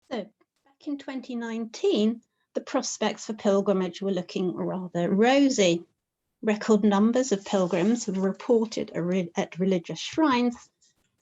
So back in 2019, the prospects for pilgrimage were looking rather rosy. Record numbers of pilgrims were reported at religious shrines,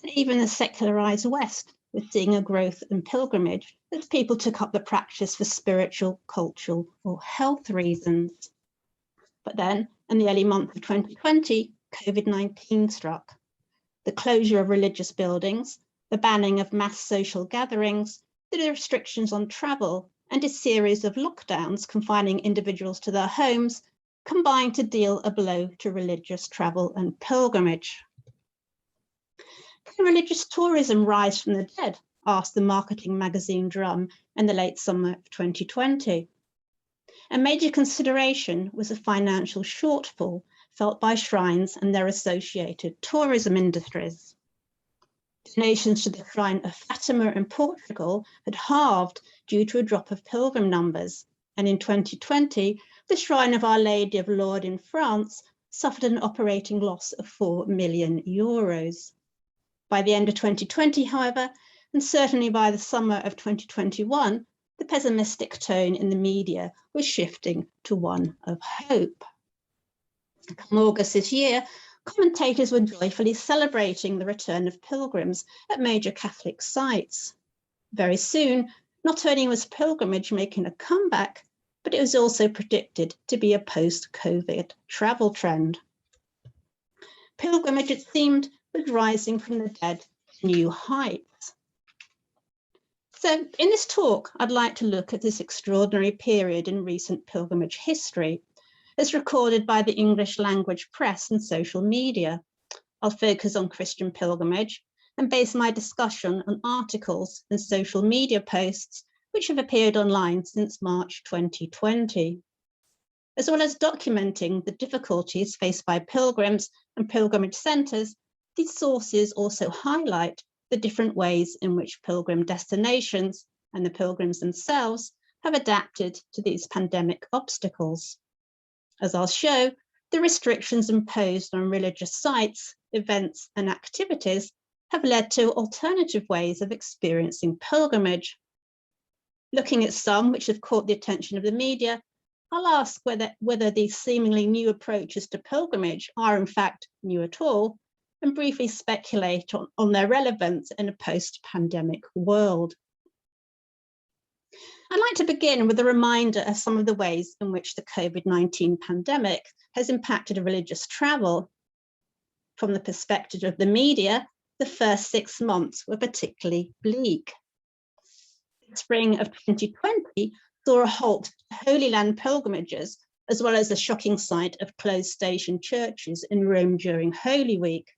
and even the secularized West was seeing a growth in pilgrimage as people took up the practice for spiritual, cultural, or health reasons. But then, in the early months of 2020, COVID-19 struck. The closure of religious buildings, the banning of mass social gatherings, the restrictions on travel, and a series of lockdowns confining individuals to their homes combined to deal a blow to religious travel and pilgrimage. Can religious tourism rise from the dead? Asked the marketing magazine Drum in the late summer of 2020. A major consideration was a financial shortfall felt by shrines and their associated tourism industries. Donations to the Shrine of Fatima in Portugal had halved due to a drop of pilgrim numbers, and in 2020, the Shrine of Our Lady of Lourdes in France suffered an operating loss of €4 million. By the end of 2020, however, and certainly by the summer of 2021, the pessimistic tone in the media was shifting to one of hope. Come August this year, commentators were joyfully celebrating the return of pilgrims at major Catholic sites. Very soon, not only was pilgrimage making a comeback, but it was also predicted to be a post-COVID travel trend. Pilgrimage, it seemed, was rising from the dead to new heights. So in this talk, I'd like to look at this extraordinary period in recent pilgrimage history, as recorded by the English language press and social media. I'll focus on Christian pilgrimage and base my discussion on articles and social media posts which have appeared online since March 2020. As well as documenting the difficulties faced by pilgrims and pilgrimage centres, these sources also highlight the different ways in which pilgrim destinations and the pilgrims themselves have adapted to these pandemic obstacles. As I'll show, the restrictions imposed on religious sites, events, and activities have led to alternative ways of experiencing pilgrimage. Looking at some which have caught the attention of the media, I'll ask whether these seemingly new approaches to pilgrimage are in fact new at all, and briefly speculate on their relevance in a post-pandemic world. I'd like to begin with a reminder of some of the ways in which the COVID-19 pandemic has impacted religious travel. From the perspective of the media, the first 6 months were particularly bleak. The spring of 2020 saw a halt to Holy Land pilgrimages, as well as the shocking sight of closed station churches in Rome during Holy Week.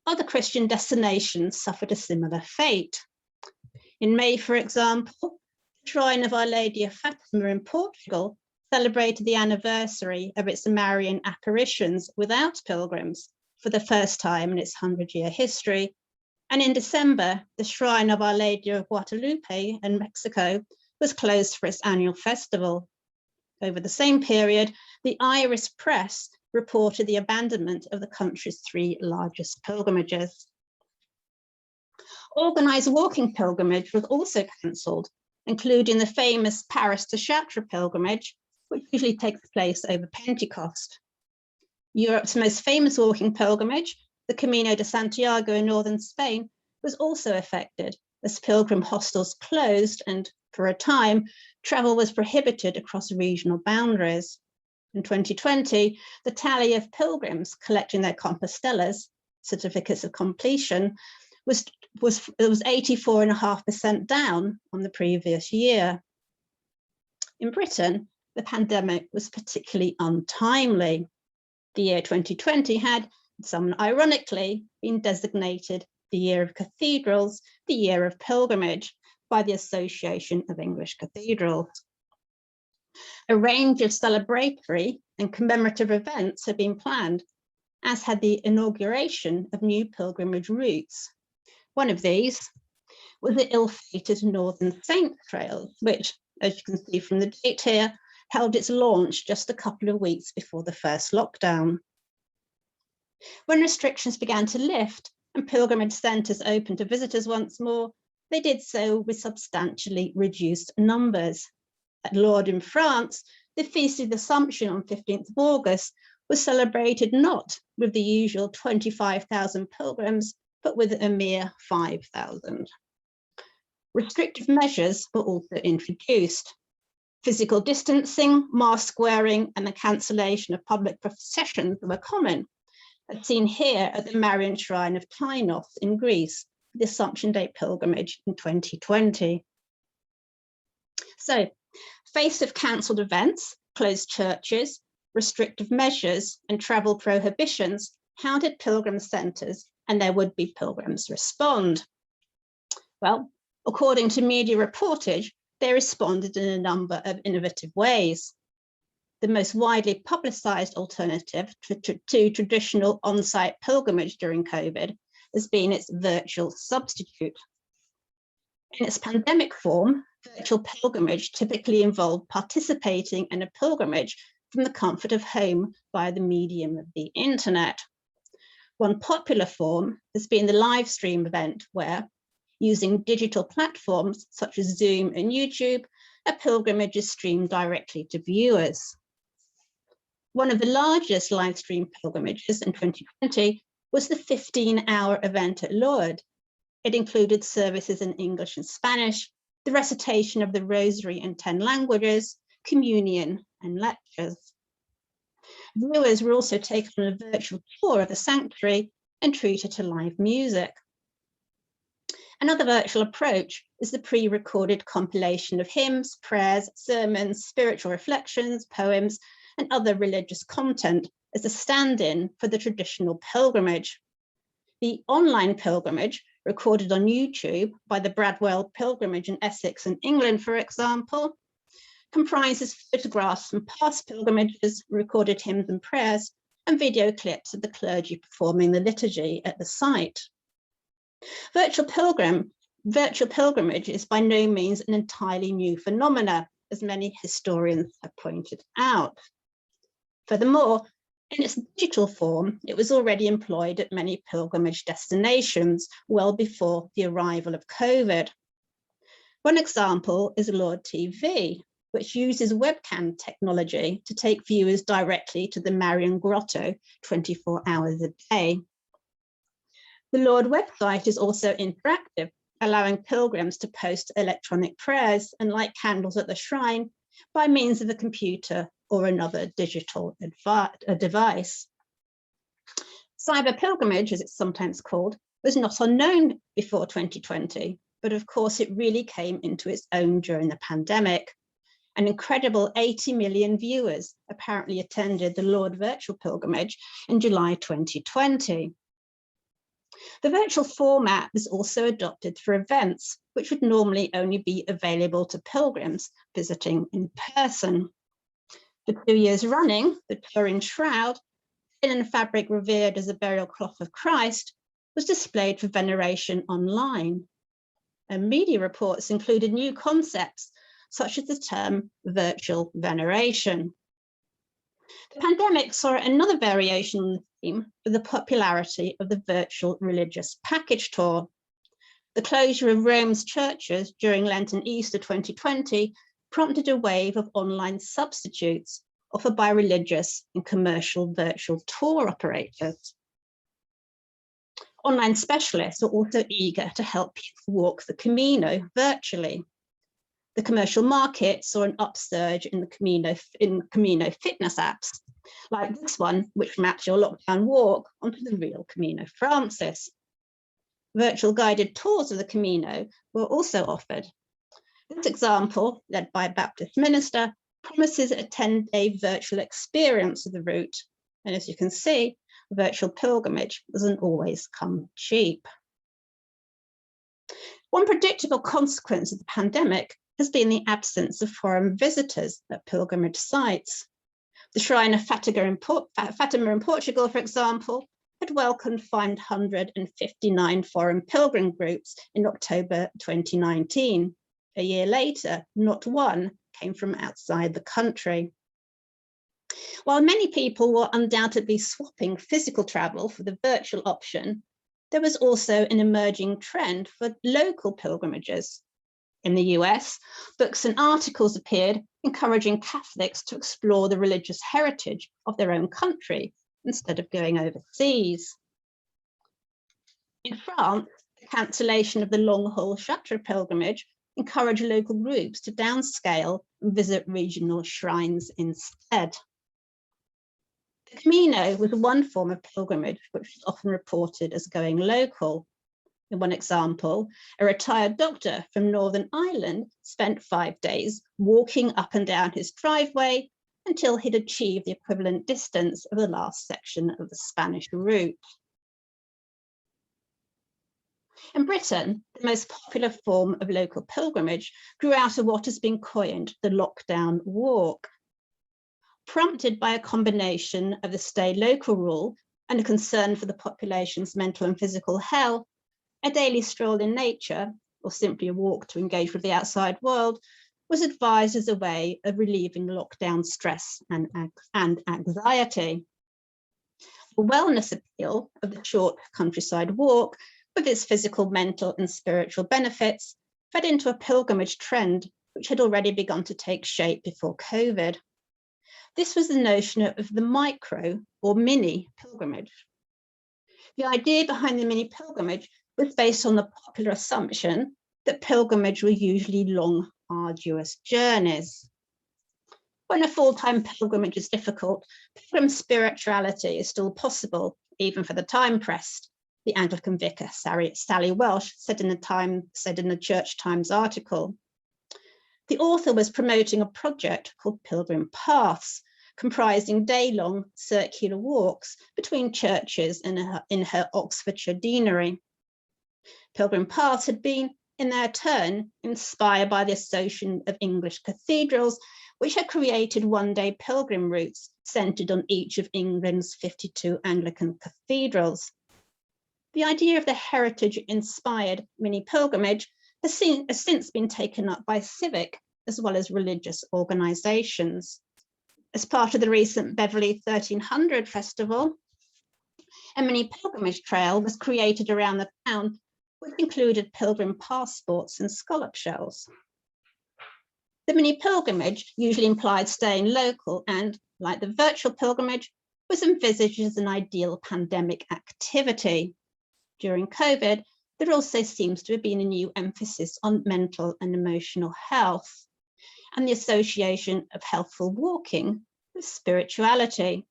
Other Christian destinations suffered a similar fate. In May, for example, the Shrine of Our Lady of Fatima in Portugal celebrated the anniversary of its Marian apparitions without pilgrims for the first time in its 100-year history. And in December, the Shrine of Our Lady of Guadalupe in Mexico was closed for its annual festival. Over the same period, the Irish press reported the abandonment of the country's 3 largest pilgrimages. Organised walking pilgrimage was also cancelled, including the famous Paris to Chartres pilgrimage, which usually takes place over Pentecost. Europe's most famous walking pilgrimage, the Camino de Santiago in northern Spain, was also affected as pilgrim hostels closed and, for a time, travel was prohibited across regional boundaries. In 2020, the tally of pilgrims collecting their Compostelas, certificates of completion, was 84.5% down on the previous year. In Britain, the pandemic was particularly untimely. The year 2020 had, somewhat ironically, been designated the Year of Cathedrals, the Year of Pilgrimage, by the Association of English Cathedrals. A range of celebratory and commemorative events had been planned, as had the inauguration of new pilgrimage routes. One of these was the ill-fated Northern Saints Trail, which, as you can see from the date here, held its launch just a couple of weeks before the first lockdown. When restrictions began to lift and pilgrimage centres opened to visitors once more, they did so with substantially reduced numbers. At Lourdes in France, the Feast of the Assumption on 15th of August was celebrated not with the usual 25,000 pilgrims, but with a mere 5,000. Restrictive measures were also introduced. Physical distancing, mask wearing, and the cancellation of public processions were common, as seen here at the Marian Shrine of Tynos in Greece, the Assumption Day pilgrimage in 2020. So, faced with cancelled events, closed churches, restrictive measures, and travel prohibitions, how did pilgrim centres and their would-be pilgrims respond? Well, according to media reportage, they responded in a number of innovative ways. The most widely publicised alternative to traditional on-site pilgrimage during COVID has been its virtual substitute. In its pandemic form, virtual pilgrimage typically involved participating in a pilgrimage from the comfort of home via the medium of the internet. One popular form has been the live stream event where, using digital platforms such as Zoom and YouTube, a pilgrimage is streamed directly to viewers. One of the largest live stream pilgrimages in 2020 was the 15-hour event at Lourdes. It included services in English and Spanish, the recitation of the Rosary in 10 languages, communion, and lectures. Viewers were also taken on a virtual tour of the sanctuary and treated to live music. Another virtual approach is the pre-recorded compilation of hymns, prayers, sermons, spiritual reflections, poems, and other religious content as a stand-in for the traditional pilgrimage. The online pilgrimage, recorded on YouTube by the Bradwell Pilgrimage in Essex and England, for example, comprises photographs from past pilgrimages, recorded hymns and prayers, and video clips of the clergy performing the liturgy at the site. Virtual pilgrimage is by no means an entirely new phenomenon, as many historians have pointed out. Furthermore, in its digital form, it was already employed at many pilgrimage destinations well before the arrival of COVID. One example is Lourdes TV, which uses webcam technology to take viewers directly to the Marian Grotto 24 hours a day. The Lourdes website is also interactive, allowing pilgrims to post electronic prayers and light candles at the shrine by means of a computer or another digital device. Cyber pilgrimage, as it's sometimes called, was not unknown before 2020, but of course it really came into its own during the pandemic. An incredible 80 million viewers apparently attended the Lourdes virtual pilgrimage in July 2020. The virtual format was also adopted for events, which would normally only be available to pilgrims visiting in person. For 2 years running, the Turin Shroud, linen fabric revered as a burial cloth of Christ, was displayed for veneration online. And media reports included new concepts, such as the term virtual veneration. The pandemic saw another variation on the theme with the popularity of the virtual religious package tour. The closure of Rome's churches during Lent and Easter 2020 prompted a wave of online substitutes offered by religious and commercial virtual tour operators. Online specialists are also eager to help people walk the Camino virtually. The commercial market saw an upsurge in the Camino fitness apps, like this one, which maps your lockdown walk onto the real Camino Francis. Virtual guided tours of the Camino were also offered. This example, led by a Baptist minister, promises a 10-day virtual experience of the route. And as you can see, virtual pilgrimage doesn't always come cheap. One predictable consequence of the pandemic has been the absence of foreign visitors at pilgrimage sites. The Shrine of Fatima in Portugal, for example, had welcomed 559 foreign pilgrim groups in October 2019. A year later, not one came from outside the country. While many people were undoubtedly swapping physical travel for the virtual option, there was also an emerging trend for local pilgrimages. In the US, books and articles appeared encouraging Catholics to explore the religious heritage of their own country instead of going overseas. In France, the cancellation of the long-haul Chartres pilgrimage encouraged local groups to downscale and visit regional shrines instead. The Camino was one form of pilgrimage which is often reported as going local. In one example, a retired doctor from Northern Ireland spent 5 days walking up and down his driveway until he'd achieved the equivalent distance of the last section of the Spanish route. In Britain, the most popular form of local pilgrimage grew out of what has been coined the lockdown walk. Prompted by a combination of the stay local rule and a concern for the population's mental and physical health, a daily stroll in nature, or simply a walk to engage with the outside world, was advised as a way of relieving lockdown stress and anxiety. The wellness appeal of the short countryside walk, with its physical, mental, and spiritual benefits, fed into a pilgrimage trend which had already begun to take shape before COVID. This was the notion of the micro or mini pilgrimage. The idea behind the mini pilgrimage was based on the popular assumption that pilgrimage were usually long, arduous journeys. When a full-time pilgrimage is difficult, pilgrim spirituality is still possible, even for the time-pressed, the Anglican vicar Sally Welsh said in the Church Times article. The author was promoting a project called Pilgrim Paths, comprising day-long circular walks between churches in her Oxfordshire deanery. Pilgrim Paths had been, in their turn, inspired by the Association of English Cathedrals, which had created one-day pilgrim routes centred on each of England's 52 Anglican cathedrals. The idea of the heritage-inspired mini pilgrimage has since been taken up by civic as well as religious organisations. As part of the recent Beverley 1300 festival, a mini pilgrimage trail was created around the town, which included pilgrim passports and scallop shells. The mini pilgrimage usually implied staying local and, like the virtual pilgrimage, was envisaged as an ideal pandemic activity. During COVID, there also seems to have been a new emphasis on mental and emotional health and the association of healthful walking with spirituality.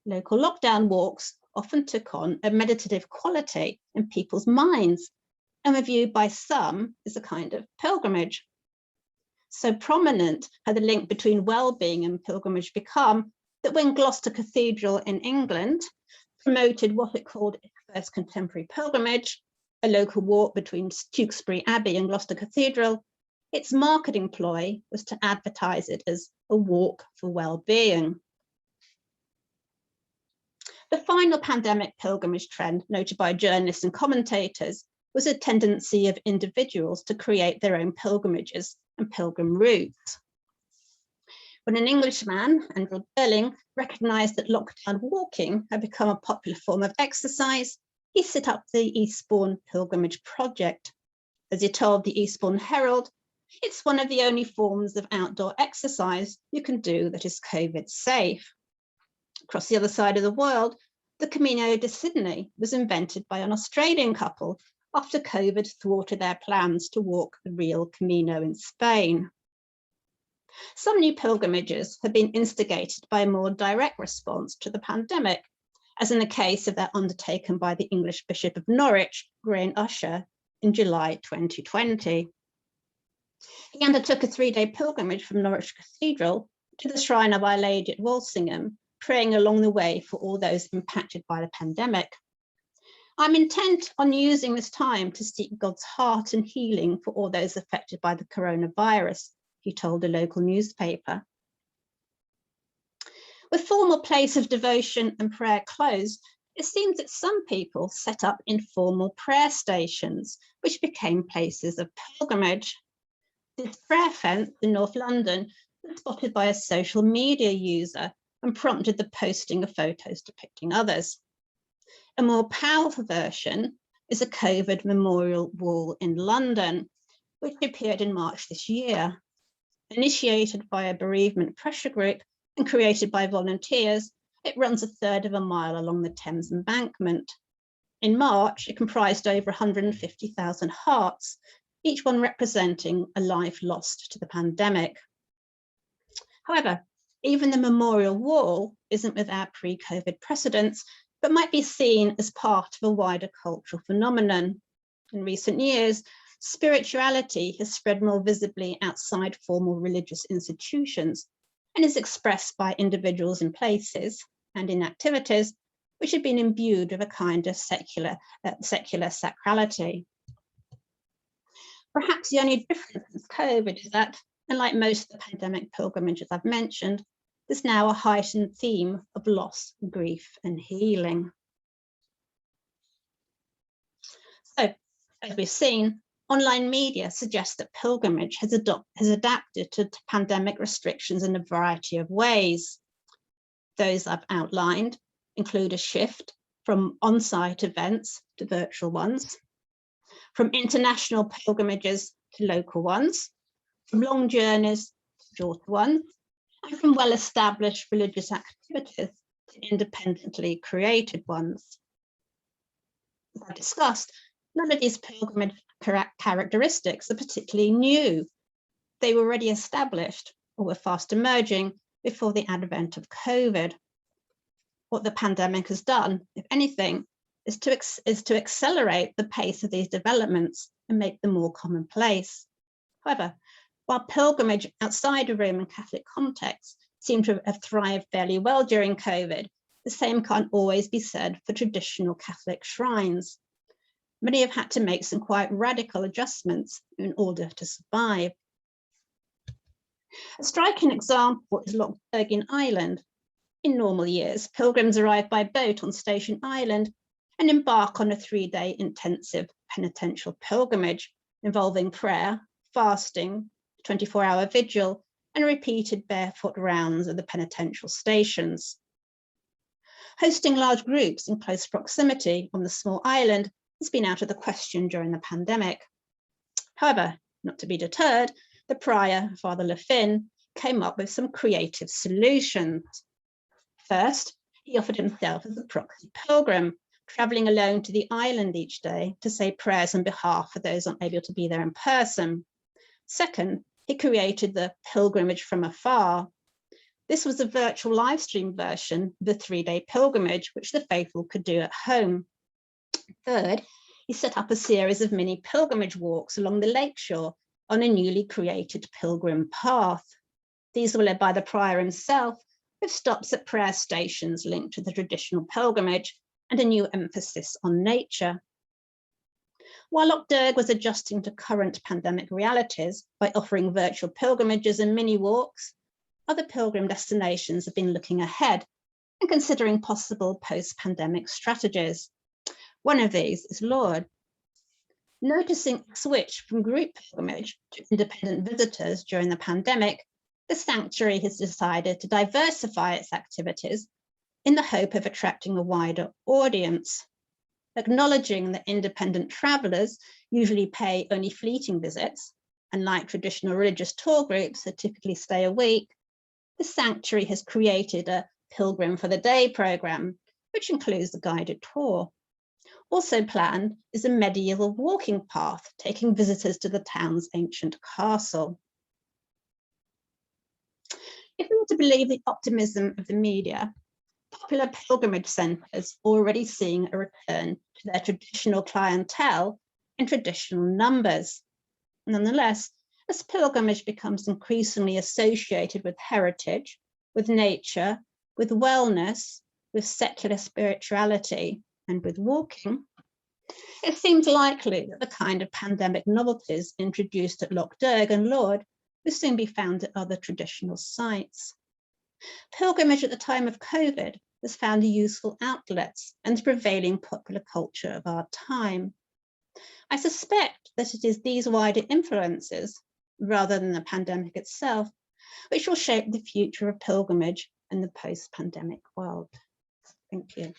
Local lockdown walks often took on a meditative quality in people's minds and were viewed by some as a kind of pilgrimage. So prominent had the link between well-being and pilgrimage become that when Gloucester Cathedral in England promoted what it called its first contemporary pilgrimage, a local walk between Tewkesbury Abbey and Gloucester Cathedral, its marketing ploy was to advertise it as a walk for well-being. The final pandemic pilgrimage trend noted by journalists and commentators was a tendency of individuals to create their own pilgrimages and pilgrim routes. When an Englishman, Andrew Birling, recognised that lockdown walking had become a popular form of exercise, he set up the Eastbourne Pilgrimage Project. As he told the Eastbourne Herald, it's one of the only forms of outdoor exercise you can do that is COVID safe. Across the other side of the world, the Camino de Sydney was invented by an Australian couple after COVID thwarted their plans to walk the real Camino in Spain. Some new pilgrimages have been instigated by a more direct response to the pandemic, as in the case of that undertaken by the English Bishop of Norwich, Graham Usher, in July 2020. He undertook a 3-day pilgrimage from Norwich Cathedral to the Shrine of Our Lady at Walsingham, praying along the way for all those impacted by the pandemic. I'm intent on using this time to seek God's heart and healing for all those affected by the coronavirus, he told a local newspaper. With formal places of devotion and prayer closed, it seems that some people set up informal prayer stations, which became places of pilgrimage. This prayer fence in North London was spotted by a social media user and prompted the posting of photos depicting others. A more powerful version is a COVID memorial wall in London, which appeared in March this year. Initiated by a bereavement pressure group and created by volunteers, it runs a third of a mile along the Thames embankment. In March, it comprised over 150,000 hearts, each one representing a life lost to the pandemic. However, even the memorial wall isn't without pre-COVID precedents, but might be seen as part of a wider cultural phenomenon. In recent years, spirituality has spread more visibly outside formal religious institutions and is expressed by individuals in places and in activities which have been imbued with a kind of secular sacrality. Perhaps the only difference since COVID is that, unlike most of the pandemic pilgrimages I've mentioned, there's now a heightened theme of loss, grief, and healing. So, as we've seen, online media suggests that pilgrimage has adapted to pandemic restrictions in a variety of ways. Those I've outlined include a shift from on-site events to virtual ones, from international pilgrimages to local ones, from long journeys to shorter ones, and from well-established religious activities to independently created ones. As I discussed, none of these pilgrimage characteristics are particularly new. They were already established or were fast emerging before the advent of COVID. What the pandemic has done, if anything, is to accelerate the pace of these developments and make them more commonplace. However, while pilgrimage outside of Roman Catholic contexts seem to have thrived fairly well during COVID, the same can't always be said for traditional Catholic shrines. Many have had to make some quite radical adjustments in order to survive. A striking example is Loch Derg Island. In normal years, pilgrims arrive by boat on Station Island and embark on a 3-day intensive penitential pilgrimage involving prayer, fasting, 24-hour vigil, and repeated barefoot rounds of the penitential stations. Hosting large groups in close proximity on the small island has been out of the question during the pandemic. However, not to be deterred, the prior, Father Le Fin, came up with some creative solutions. First, he offered himself as a proxy pilgrim, travelling alone to the island each day to say prayers on behalf of those unable to be there in person. Second, he created the pilgrimage from afar. This was a virtual live stream version of the 3-day pilgrimage, which the faithful could do at home. Third, he set up a series of mini pilgrimage walks along the lakeshore on a newly created pilgrim path. These were led by the prior himself, with stops at prayer stations linked to the traditional pilgrimage and a new emphasis on nature. While Loch Derg was adjusting to current pandemic realities by offering virtual pilgrimages and mini walks, other pilgrim destinations have been looking ahead and considering possible post-pandemic strategies. One of these is Lourdes. Noticing a switch from group pilgrimage to independent visitors during the pandemic, the sanctuary has decided to diversify its activities in the hope of attracting a wider audience. Acknowledging that independent travellers usually pay only fleeting visits, and like traditional religious tour groups that typically stay a week, the sanctuary has created a Pilgrim for the Day programme, which includes a guided tour. Also planned is a medieval walking path taking visitors to the town's ancient castle. If we were to believe the optimism of the media, popular pilgrimage centres are already seeing a return to their traditional clientele in traditional numbers. Nonetheless, as pilgrimage becomes increasingly associated with heritage, with nature, with wellness, with secular spirituality, and with walking, it seems likely that the kind of pandemic novelties introduced at Loch Derg and Lourdes will soon be found at other traditional sites. Pilgrimage at the time of COVID has found useful outlets and the prevailing popular culture of our time. I suspect that it is these wider influences, rather than the pandemic itself, which will shape the future of pilgrimage in the post-pandemic world. Thank you.